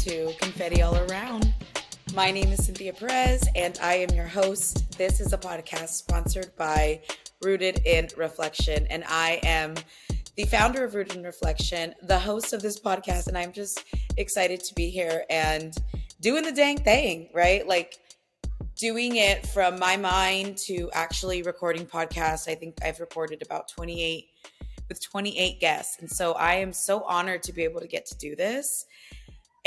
to Confetti All Around. My name is Cynthia Perez, and I am your host. This is a podcast sponsored by Rooted in Reflection, and I am the founder of Rooted in Reflection, the host of this podcast, and I'm just excited to be here and doing the dang thing, right? Like doing it from my mind to actually recording podcasts. I think I've recorded about 28 guests, and so I am so honored to be able to get to do this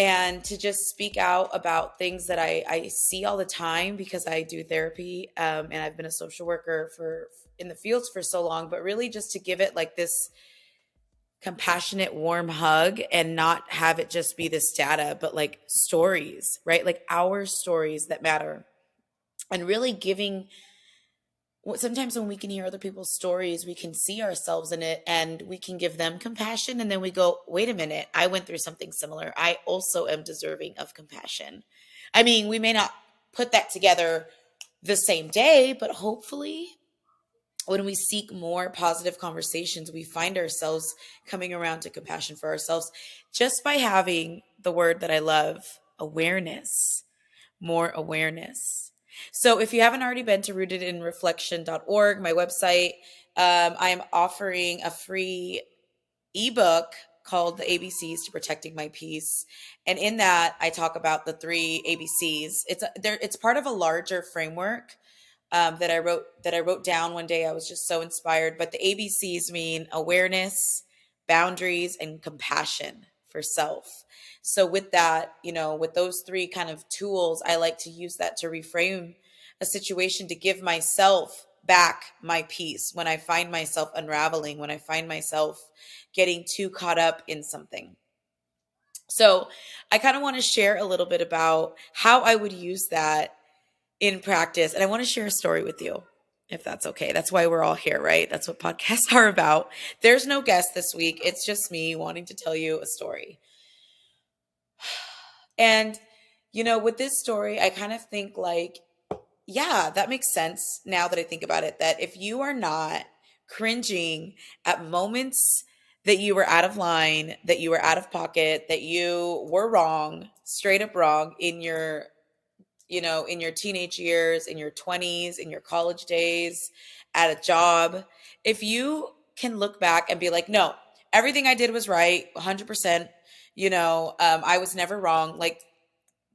and to just speak out about things that I see all the time because I do therapy, and I've been a social worker in the fields for so long, but really just to give it like this compassionate, warm hug and not have it just be this data, but like stories, right? Like our stories that matter, and really giving. Sometimes when we can hear other people's stories, we can see ourselves in it and we can give them compassion. And then we go, wait a minute, I went through something similar. I also am deserving of compassion. I mean, we may not put that together the same day, but hopefully when we seek more positive conversations, we find ourselves coming around to compassion for ourselves just by having the word that I love, awareness, more awareness. So if you haven't already been to rootedinreflection.org, my website, I am offering a free ebook called The ABCs to Protecting My Peace. And in that, I talk about the three ABCs. It's part of a larger framework that I wrote down one day. I was just so inspired. But the ABCs mean awareness, boundaries, and compassion for self. So with that, with those three kind of tools, I like to use that to reframe a situation, to give myself back my peace when I find myself unraveling, when I find myself getting too caught up in something. So I kind of want to share a little bit about how I would use that in practice. And I want to share a story with you, if that's okay. That's why we're all here, right? That's what podcasts are about. There's no guest this week. It's just me wanting to tell you a story. And, with this story, I kind of think like, yeah, that makes sense now that I think about it, that if you are not cringing at moments that you were out of line, that you were out of pocket, that you were wrong, straight up wrong in your teenage years, in your 20s, in your college days, at a job, if you can look back and be like, no, everything I did was right, 100%, I was never wrong. Like,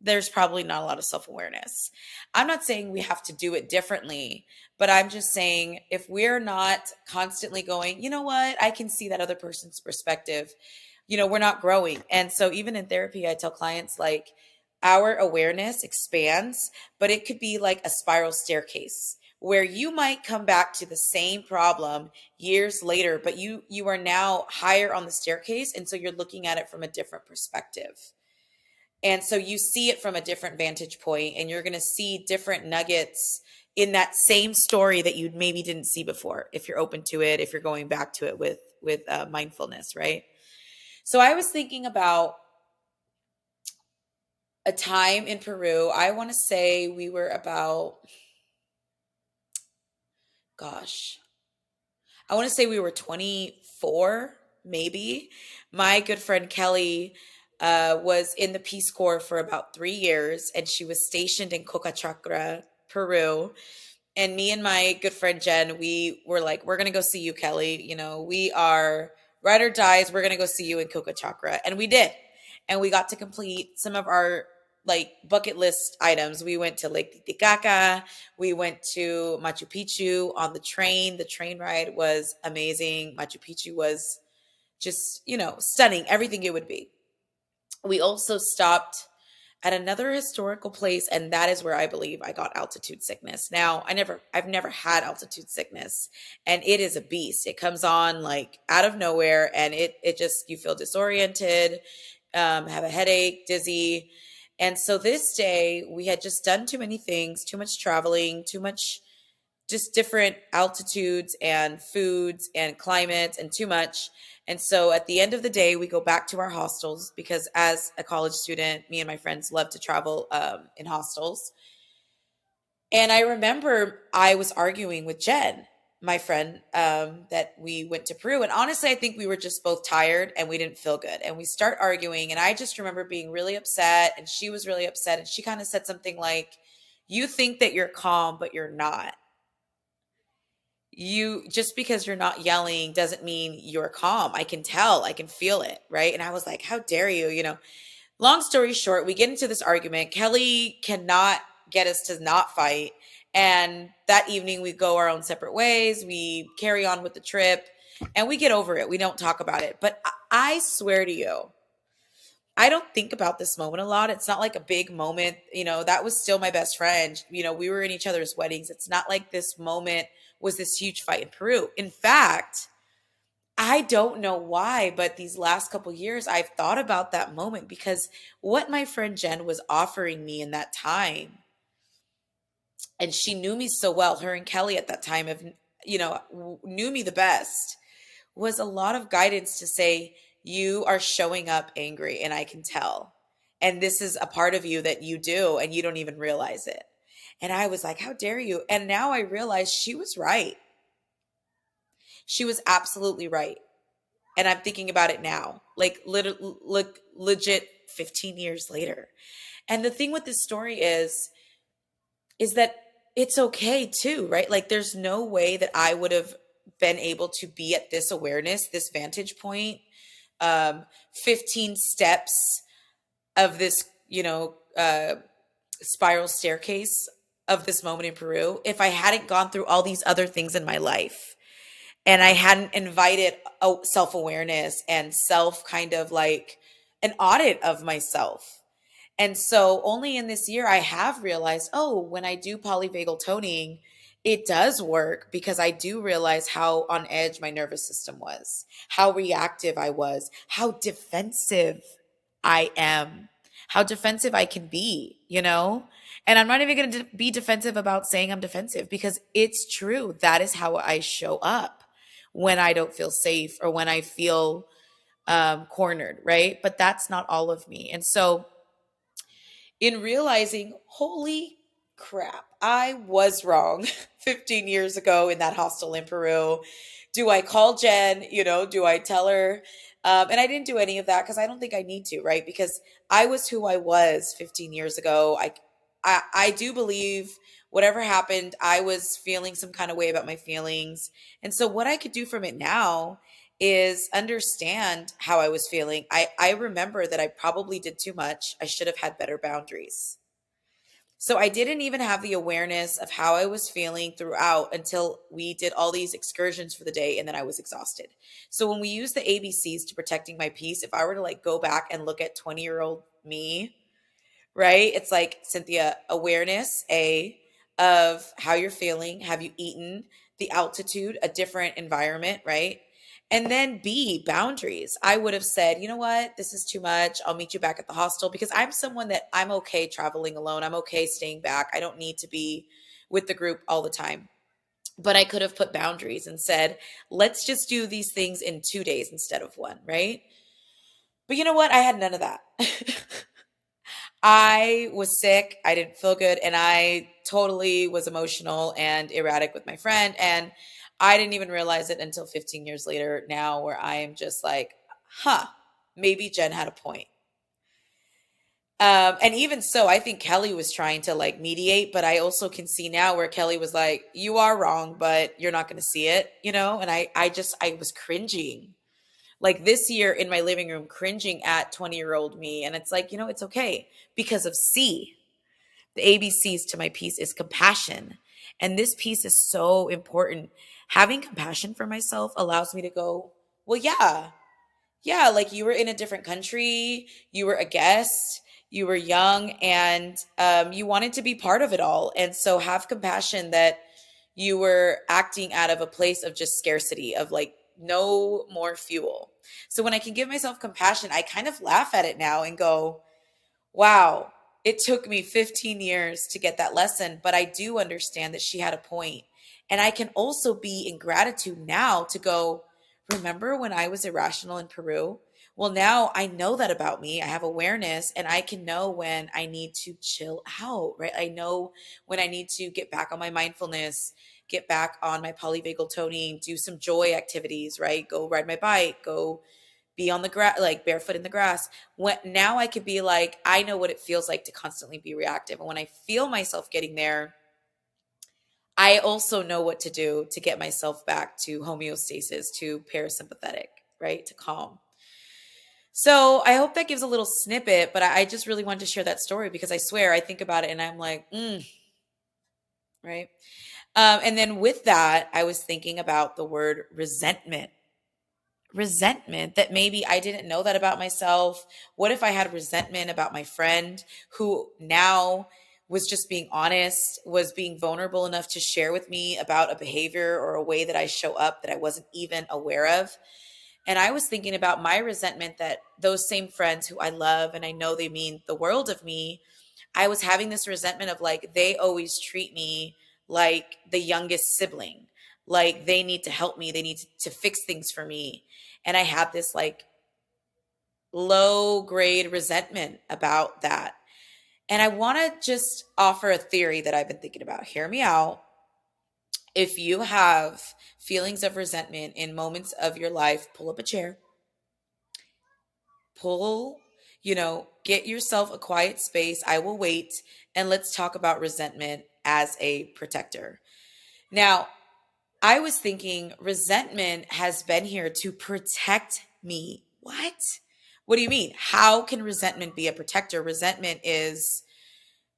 there's probably not a lot of self-awareness. I'm not saying we have to do it differently, but I'm just saying if we're not constantly going, you know what, I can see that other person's perspective, we're not growing. And so even in therapy, I tell clients like our awareness expands, but it could be like a spiral staircase where you might come back to the same problem years later, but you are now higher on the staircase. And so you're looking at it from a different perspective. And so you see it from a different vantage point, and you're going to see different nuggets in that same story that you maybe didn't see before, if you're open to it, if you're going back to it with mindfulness, right? So I was thinking about a time in Peru. I want to say we were about, I want to say we were 24, maybe. My good friend Kelly was in the Peace Corps for about 3 years, and she was stationed in Cocachacra, Peru. And me and my good friend Jen, we were like, we're going to go see you, Kelly. We are ride or dies. We're going to go see you in Cocachacra. And we did. And we got to complete some of our like bucket list items. We went to Lake Titicaca. We went to Machu Picchu on the train. The train ride was amazing. Machu Picchu was just, stunning, everything it would be. We also stopped at another historical place, and that is where I believe I got altitude sickness. Now, I've never had altitude sickness, and it is a beast. It comes on like out of nowhere, and it just, you feel disoriented, have a headache, dizzy. And so this day we had just done too many things, too much traveling, too much just different altitudes and foods and climates and too much. And so at the end of the day, we go back to our hostels because as a college student, me and my friends love to travel in hostels. And I remember I was arguing with Jen, my friend, that we went to Peru. And honestly, I think we were just both tired and we didn't feel good. And we start arguing. And I just remember being really upset. And she was really upset. And she kind of said something like, "You think that you're calm, but you're not. You just because you're not yelling doesn't mean you're calm. I can tell, I can feel it." Right. And I was like, "How dare you?" Long story short, we get into this argument. Kelly cannot get us to not fight. And that evening, we go our own separate ways. We carry on with the trip and we get over it. We don't talk about it. But I swear to you, I don't think about this moment a lot. It's not like a big moment. That was still my best friend. We were in each other's weddings. It's not like this moment was this huge fight in Peru. In fact, I don't know why, but these last couple years, I've thought about that moment because what my friend Jen was offering me in that time, and she knew me so well, her and Kelly at that time knew me the best, was a lot of guidance to say, "You are showing up angry, and I can tell. And this is a part of you that you do, and you don't even realize it." And I was like, "How dare you?" And now I realize she was right. She was absolutely right. And I'm thinking about it now, like legit 15 years later. And the thing with this story is that it's okay too, right? Like there's no way that I would have been able to be at this awareness, this vantage point, 15 steps of this, spiral staircase of this moment in Peru if I hadn't gone through all these other things in my life and I hadn't invited self awareness and self kind of like an audit of myself. And so only in this year I have realized, oh, when I do polyvagal toning, it does work because I do realize how on edge my nervous system was, how reactive I was, how defensive I am, how defensive I can be. And I'm not even going to be defensive about saying I'm defensive because it's true. That is how I show up when I don't feel safe or when I feel cornered, right? But that's not all of me. And so in realizing, holy crap, I was wrong 15 years ago in that hostel in Peru. Do I call Jen? Do I tell her? And I didn't do any of that because I don't think I need to, right? Because I was who I was 15 years ago. I do believe whatever happened, I was feeling some kind of way about my feelings. And so what I could do from it now is understand how I was feeling. I remember that I probably did too much. I should have had better boundaries. So I didn't even have the awareness of how I was feeling throughout until we did all these excursions for the day and then I was exhausted. So when we use the ABCs to protecting my peace, if I were to like go back and look at 20-year-old me, right? It's like, Cynthia, awareness, A, of how you're feeling. Have you eaten? The altitude, a different environment, right? And then B, boundaries. I would have said, you know what? This is too much. I'll meet you back at the hostel because I'm someone that I'm okay traveling alone. I'm okay staying back. I don't need to be with the group all the time. But I could have put boundaries and said, let's just do these things in 2 days instead of one, right? But you know what? I had none of that. I was sick. I didn't feel good. And I totally was emotional and erratic with my friend. And I didn't even realize it until 15 years later now, where I am just like, maybe Jen had a point. And even so, I think Kelly was trying to like mediate, but I also can see now where Kelly was like, you are wrong, but you're not going to see it. And I was cringing like this year in my living room, cringing at 20-year-old me. And it's like, it's okay because of C. The ABCs to my piece is compassion. And this piece is so important. Having compassion for myself allows me to go, well, yeah, like you were in a different country, you were a guest, you were young, and you wanted to be part of it all. And so have compassion that you were acting out of a place of just scarcity, of like no more fuel. So when I can give myself compassion, I kind of laugh at it now and go, wow, it took me 15 years to get that lesson, but I do understand that she had a point. And I can also be in gratitude now to go, remember when I was irrational in Peru? Well, now I know that about me. I have awareness and I can know when I need to chill out, right? I know when I need to get back on my mindfulness, get back on my polyvagal toning, do some joy activities, right? Go ride my bike, go be on the grass, like barefoot in the grass. When now I could be like, I know what it feels like to constantly be reactive. And when I feel myself getting there, I also know what to do to get myself back to homeostasis, to parasympathetic, right? To calm. So I hope that gives a little snippet, but I just really wanted to share that story because I swear I think about it and I'm like, right? And then with that, I was thinking about the word resentment. Resentment, that maybe I didn't know that about myself. What if I had resentment about my friend who now was just being honest, was being vulnerable enough to share with me about a behavior or a way that I show up that I wasn't even aware of? And I was thinking about my resentment that those same friends who I love and I know they mean the world of me, I was having this resentment of like, they always treat me like the youngest sibling, like they need to help me, they need to fix things for me. And I had this like low grade resentment about that. And I want to just offer a theory that I've been thinking about. Hear me out. If you have feelings of resentment in moments of your life, pull up a chair, pull, get yourself a quiet space. I will wait. And let's talk about resentment as a protector. Now, I was thinking resentment has been here to protect me. What? What do you mean? How can resentment be a protector? Resentment is,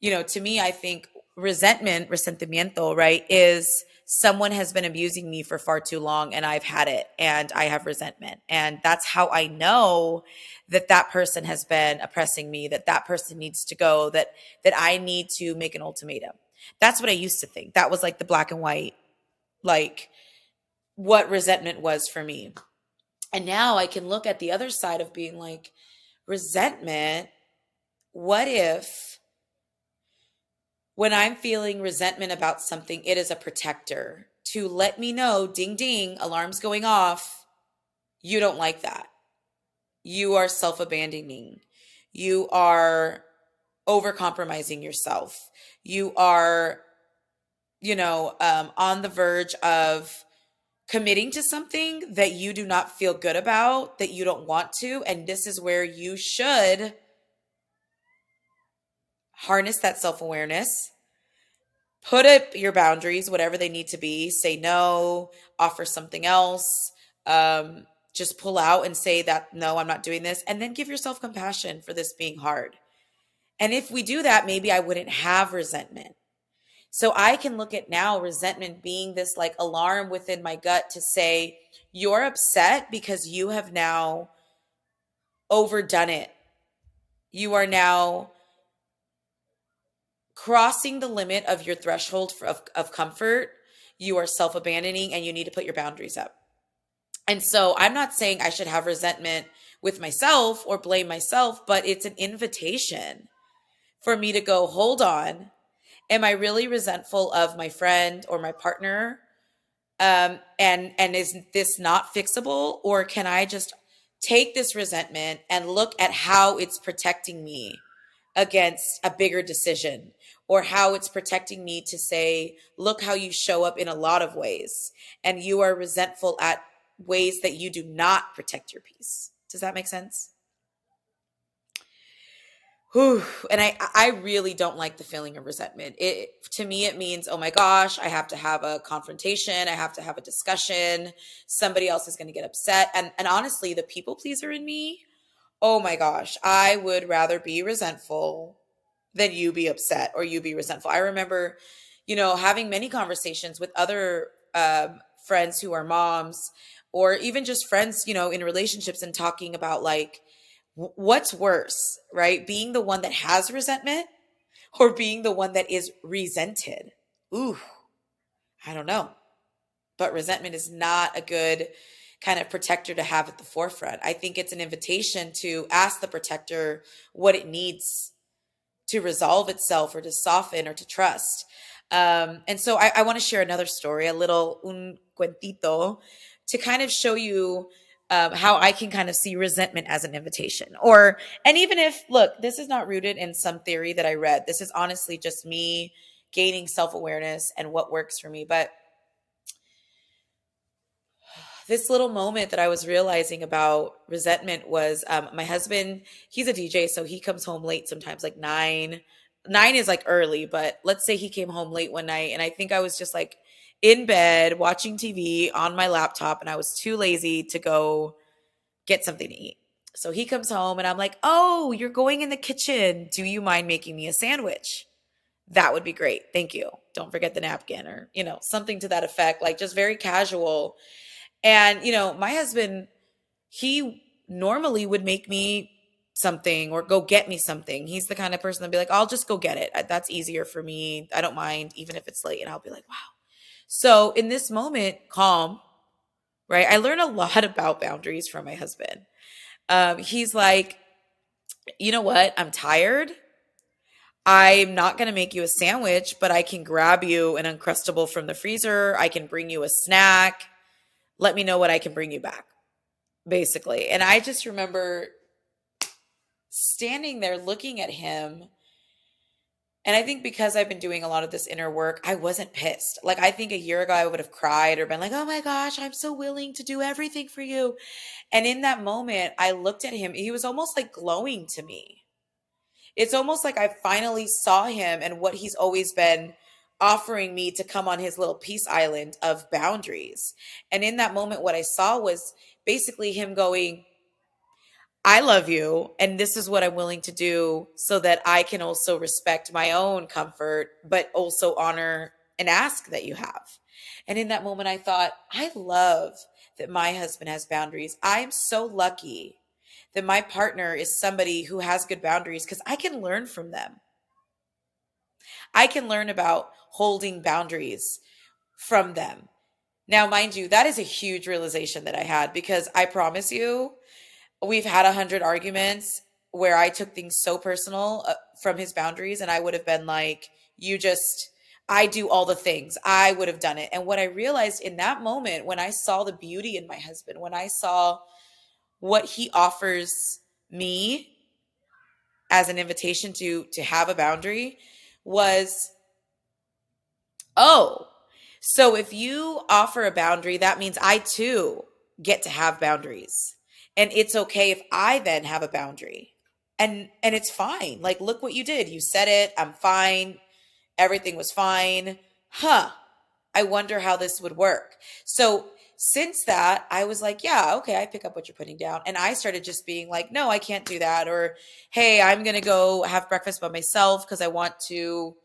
to me, I think resentimiento, right, is someone has been abusing me for far too long and I've had it and I have resentment. And that's how I know that that person has been oppressing me, that that person needs to go, that I need to make an ultimatum. That's what I used to think. That was like the black and white, like what resentment was for me. And now I can look at the other side of being like, resentment, what if when I'm feeling resentment about something, it is a protector to let me know, ding, ding, alarms going off. You don't like that. You are self-abandoning. You are over-compromising yourself. You are, on the verge of committing to something that you do not feel good about, that you don't want to. And this is where you should harness that self-awareness, put up your boundaries, whatever they need to be, say no, offer something else, just pull out and say that, no, I'm not doing this. And then give yourself compassion for this being hard. And if we do that, maybe I wouldn't have resentment. So I can look at now resentment being this like alarm within my gut to say, you're upset because you have now overdone it. You are now crossing the limit of your threshold of comfort. You are self-abandoning and you need to put your boundaries up. And so I'm not saying I should have resentment with myself or blame myself, but it's an invitation for me to go, hold on. Am I really resentful of my friend or my partner? And is this not fixable? Or can I just take this resentment and look at how it's protecting me against a bigger decision, or how it's protecting me to say, look how you show up in a lot of ways and you are resentful at ways that you do not protect your peace. Does that make sense? Whew. And I really don't like the feeling of resentment. To me, it means, oh my gosh, I have to have a confrontation. I have to have a discussion. Somebody else is going to get upset. And honestly, the people pleaser in me, oh my gosh, I would rather be resentful than you be upset or you be resentful. I remember, having many conversations with other friends who are moms, or even just friends, in relationships, and talking about like, what's worse, right? Being the one that has resentment or being the one that is resented. Ooh, I don't know. But resentment is not a good kind of protector to have at the forefront. I think it's an invitation to ask the protector what it needs to resolve itself or to soften or to trust. And so I want to share another story, a little un cuentito, to kind of show you how I can kind of see resentment as an invitation. And even if, look, this is not rooted in some theory that I read, this is honestly just me gaining self-awareness and what works for me. But This little moment that I was realizing about resentment was my husband, he's a DJ, so he comes home late sometimes, like 9. 9 is like early, but let's say he came home late one night, and I think I was just like in bed watching TV on my laptop, and I was too lazy to go get something to eat. So he comes home, and I'm like, oh, you're going in the kitchen. Do you mind making me a sandwich? That would be great. Thank you. Don't forget the napkin, or, something to that effect, like just very casual. And, my husband, he normally would make me something or go get me something. He's the kind of person that'd be like, I'll just go get it. That's easier for me. I don't mind, even if it's late. And I'll be like, wow. So in this moment, calm, right? I learn a lot about boundaries from my husband. He's like, you know what? I'm tired. I'm not going to make you a sandwich, but I can grab you an Uncrustable from the freezer. I can bring you a snack. Let me know what I can bring you back, basically. And I just remember standing there looking at him. And I think because I've been doing a lot of this inner work, I wasn't pissed. Like, I think a year ago, I would have cried or been like, oh my gosh, I'm so willing to do everything for you. And in that moment, I looked at him. He was almost like glowing to me. It's almost like I finally saw him and what he's always been offering me to come on his little peace island of boundaries. And in that moment, what I saw was basically him going, I love you, and this is what I'm willing to do so that I can also respect my own comfort, but also honor an ask that you have. And in that moment, I thought, I love that my husband has boundaries. I'm so lucky that my partner is somebody who has good boundaries because I can learn from them. I can learn about holding boundaries from them. Now, mind you, that is a huge realization that I had because I promise you, we've had 100 arguments where I took things so personal from his boundaries, and I would have been like, I do all the things. I would have done it. And what I realized in that moment, when I saw the beauty in my husband, when I saw what he offers me as an invitation to have a boundary, was, oh, so if you offer a boundary, that means I too get to have boundaries. And it's okay if I then have a boundary. And it's fine. Like, look what you did. You said it. I'm fine. Everything was fine. Huh. I wonder how this would work. So since that, I was like, yeah, okay, I pick up what you're putting down. And I started just being like, no, I can't do that. Or, hey, I'm going to go have breakfast by myself because I want to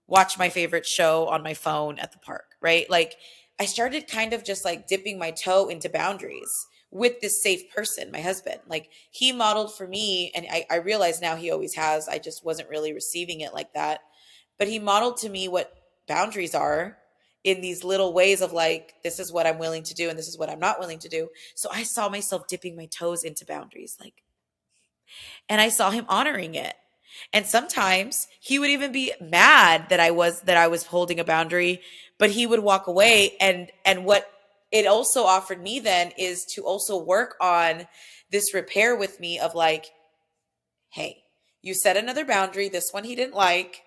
watch my favorite show on my phone at the park, right? Like, I started kind of just like dipping my toe into boundaries with this safe person, my husband. Like, he modeled for me, and I realize now he always has. I just wasn't really receiving it like that. But he modeled to me what boundaries are in these little ways of like, this is what I'm willing to do and this is what I'm not willing to do. So I saw myself dipping my toes into boundaries, like, and I saw him honoring it. And sometimes he would even be mad that I was holding a boundary, but he would walk away. And what it also offered me then is to also work on this repair with me of like, hey, you set another boundary. This one he didn't like.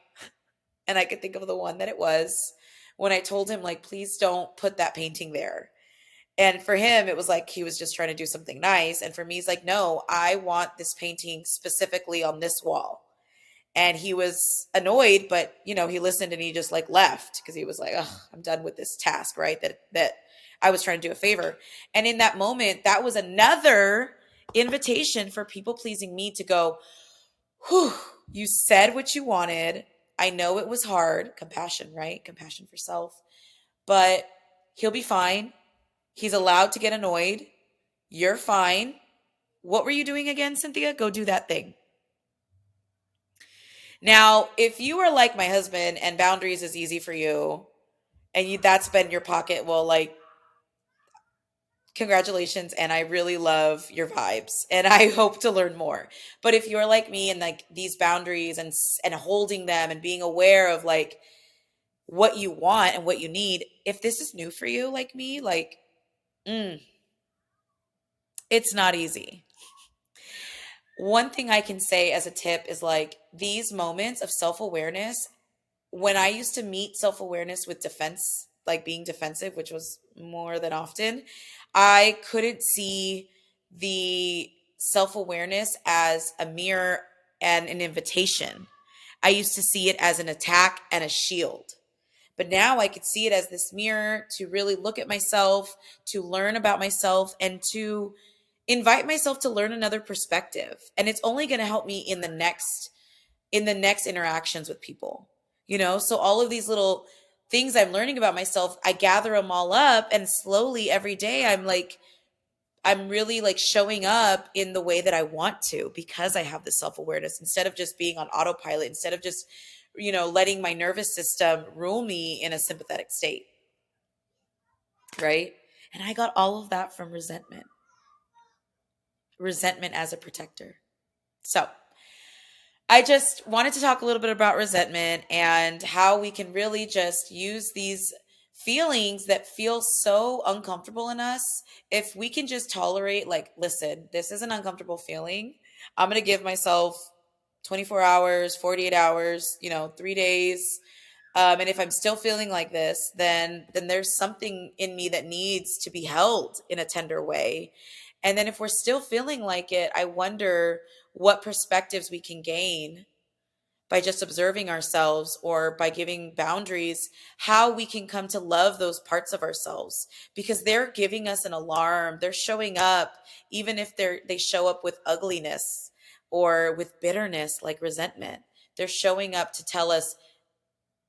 And I could think of the one that it was when I told him, like, please don't put that painting there. And for him, it was like he was just trying to do something nice. And for me, he's like, no, I want this painting specifically on this wall. And he was annoyed, but he listened and he just like left because he was like, oh, I'm done with this task, right? That I was trying to do a favor. And in that moment, that was another invitation for people pleasing me to go, whew, you said what you wanted. I know it was hard. Compassion, right? Compassion for self. But he'll be fine. He's allowed to get annoyed. You're fine. What were you doing again, Cynthia? Go do that thing. Now, if you are like my husband and boundaries is easy for you and that's been your pocket, well, like, congratulations. And I really love your vibes and I hope to learn more. But if you're like me and like these boundaries and holding them and being aware of like what you want and what you need, if this is new for you, like me, like, it's not easy. One thing I can say as a tip is like these moments of self-awareness, when I used to meet self-awareness with defense like being defensive, which was more than often, I couldn't see the self-awareness as a mirror and an invitation. I used to see it as an attack and a shield. But now I could see it as this mirror to really look at myself, to learn about myself, and to invite myself to learn another perspective. And it's only going to help me in the next interactions with people. So all of these little things I'm learning about myself, I gather them all up, and slowly every day I'm really like showing up in the way that I want to, because I have the self-awareness, instead of just being on autopilot, instead of just, letting my nervous system rule me in a sympathetic state. Right. And I got all of that from resentment as a protector. So I just wanted to talk a little bit about resentment and how we can really just use these feelings that feel so uncomfortable in us. If we can just tolerate, like, listen, this is an uncomfortable feeling. I'm going to give myself 24 hours, 48 hours, 3 days. And if I'm still feeling like this, then there's something in me that needs to be held in a tender way. And then if we're still feeling like it, I wonder what perspectives we can gain by just observing ourselves, or by giving boundaries, how we can come to love those parts of ourselves, because they're giving us an alarm. They're showing up, even if they show up with ugliness or with bitterness, like resentment. They're showing up to tell us,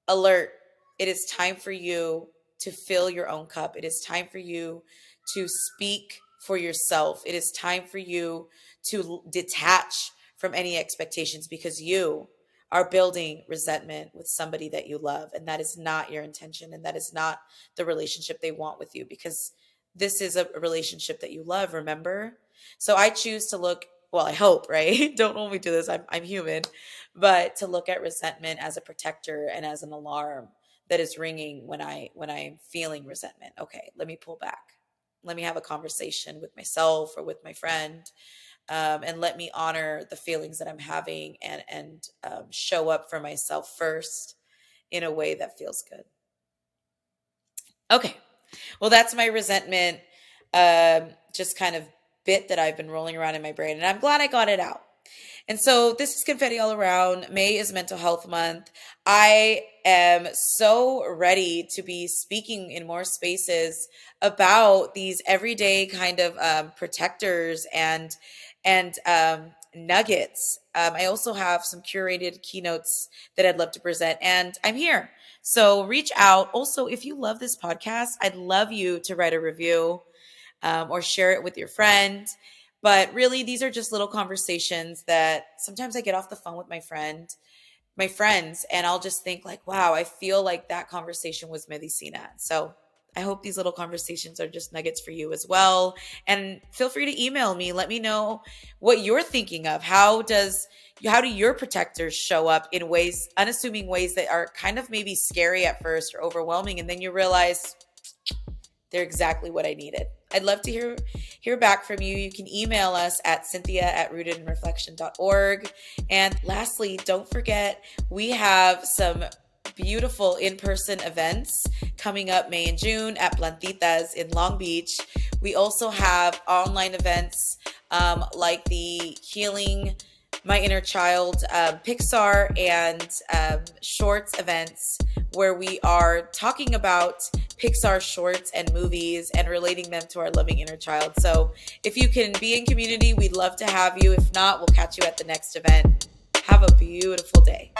alert, it is time for you to fill your own cup. It is time for you to speak for yourself. It is time for you to detach from any expectations, because you are building resentment with somebody that you love, and that is not your intention, and that is not the relationship they want with you, because this is a relationship that you love, remember? So I choose to look, well, I hope, right? Don't hold me to this. I'm human, but to look at resentment as a protector and as an alarm that is ringing when I'm feeling resentment. Okay, let me pull back. Let me have a conversation with myself or with my friend, and let me honor the feelings that I'm having, and show up for myself first in a way that feels good. Okay, well, that's my resentment, just kind of bit that I've been rolling around in my brain, and I'm glad I got it out. And so this is Confetti All Around. May is Mental Health Month. I am so ready to be speaking in more spaces about these everyday kind of protectors and nuggets. I also have some curated keynotes that I'd love to present, and I'm here. So reach out. Also, if you love this podcast, I'd love you to write a review, or share it with your friend. But really, these are just little conversations that sometimes I get off the phone with my friends, and I'll just think like, wow, I feel like that conversation was medicina. So I hope these little conversations are just nuggets for you as well. And feel free to email me. Let me know what you're thinking of. How do your protectors show up in ways, unassuming ways that are kind of maybe scary at first or overwhelming, and then you realize they're exactly what I needed. I'd love to hear back from you. You can email us at cynthia@rootedinreflection.org. And lastly, don't forget, we have some beautiful in-person events coming up May and June at Plantitas in Long Beach. We also have online events like the Healing My Inner Child Pixar and shorts events, where we are talking about Pixar shorts and movies and relating them to our loving inner child. So if you can be in community, we'd love to have you. If not, we'll catch you at the next event. Have a beautiful day.